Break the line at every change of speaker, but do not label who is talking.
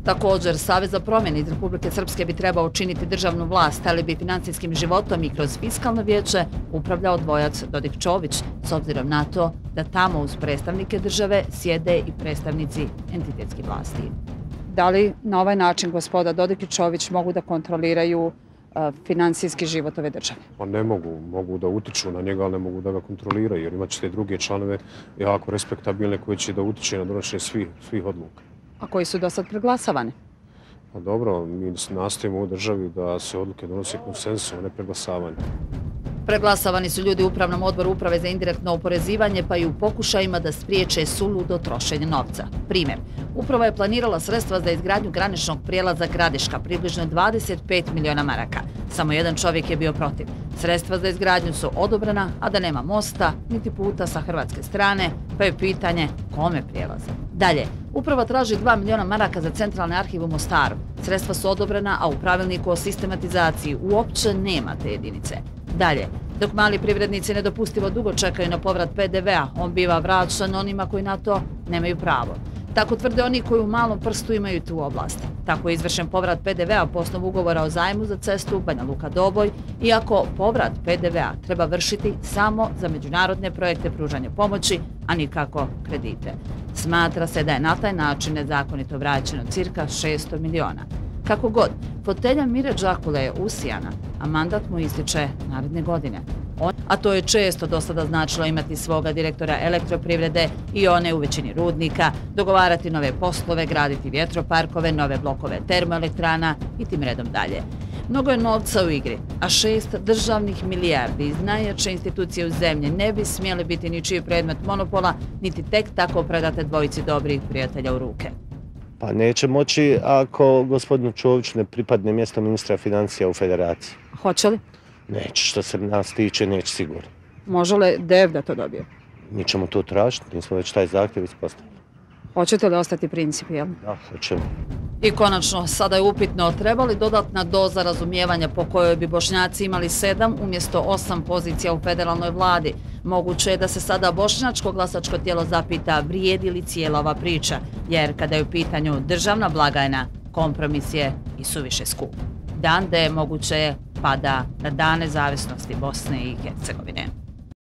Također, Savez za promjene iz Republike Srpske bi trebao učiniti državnu vlast, ali bi financijskim životom i kroz fiskalno vijeće upravljao dvojac Dodik-Čović, s obzirom na to da tamo uz predstavnike države sjede i predstavnici entitetske vlasti. Da li na ovaj način gospoda Dodik i Čović mogu da kontroliraju financijski život ove države?
Pa ne mogu, mogu da utiču na njega, ali ne mogu da ga kontroliraju, jer imat ćete druge članove jako respektabilne koji će da utiče na donošenje svih odluka.
A koji su do sad preglasavani?
Pa dobro, mi nastojimo u državi da se odluke donose konsensusom, a ne preglasavanjem.
Preglasavani su ljudi u Upravnom odboru Uprave za indirektno oporezivanje, pa i u pokušajima da spriječe suludo trošenje novca. Primjer, uprava je planirala sredstva za izgradnju graničnog prijelaza Gradiška, približno 25 miliona maraka. Samo jedan čovjek je bio protiv. Sredstva za izgradnju su odobrena, a da nema mosta, niti puta sa hrvatske strane, pa je pitanje kome prijelaza. Dalje, uprava traži 2 miliona maraka za centralni arhiv u Mostaru. Sredstva su odobrena, a u pravilniku o sistematizaciji uopće nema te jedinice. Dalje, dok mali privrednici nedopustivo dugo čekaju na povrat PDV-a, on biva vraćan onima koji na to nemaju pravo. Tako tvrde oni koji u malom prstu imaju tu oblast. Tako je izvršen povrat PDV-a po osnovu ugovora o zajmu za cestu Banja Luka-Doboj, iako povrat PDV-a treba vršiti samo za međunarodne projekte pružanja pomoći, a nikako kredite. Smatra se da je na taj način nezakonito vraćeno cirka 600 miliona. Kako god, fotelja Mire Đakule je usijana, a mandat mu ističe naredne godine. A to je često do sada značilo imati svoga direktora elektroprivrede i one u većini rudnika, dogovarati nove poslove, graditi vjetroparkove, nove blokove termoelektrana i tim redom dalje. Mnogo je novca u igri, a 6 državnih milijardi iz najjače institucije u zemlji ne bi smjeli biti ničiji predmet monopola, niti tek tako predate dvojici dobrih prijatelja u ruke.
Pa neće moći ako gospodinu Čoviću ne pripadne mjesto ministra financija u federaciji.
Hoće li?
Neće, što se nas tiče, neće sigurno.
Može li DEV da to dobije?
Mi ćemo to tražiti, mi smo već taj zahtjev ispostavili.
Hoćete li ostati principijelni?
Da, hoćemo.
I konačno, sada je upitno, treba li dodatna doza razumijevanja po kojoj bi Bošnjaci imali 7 umjesto 8 pozicija u federalnoj vladi. Moguće je da se sada bošnjačko glasačko tijelo zapita vrijedi li cijela ova priča, jer kada je u pitanju državna blagajna, kompromis je i suviše skup. Dan D moguće je pada na Dan nezavisnosti Bosne i Hercegovine.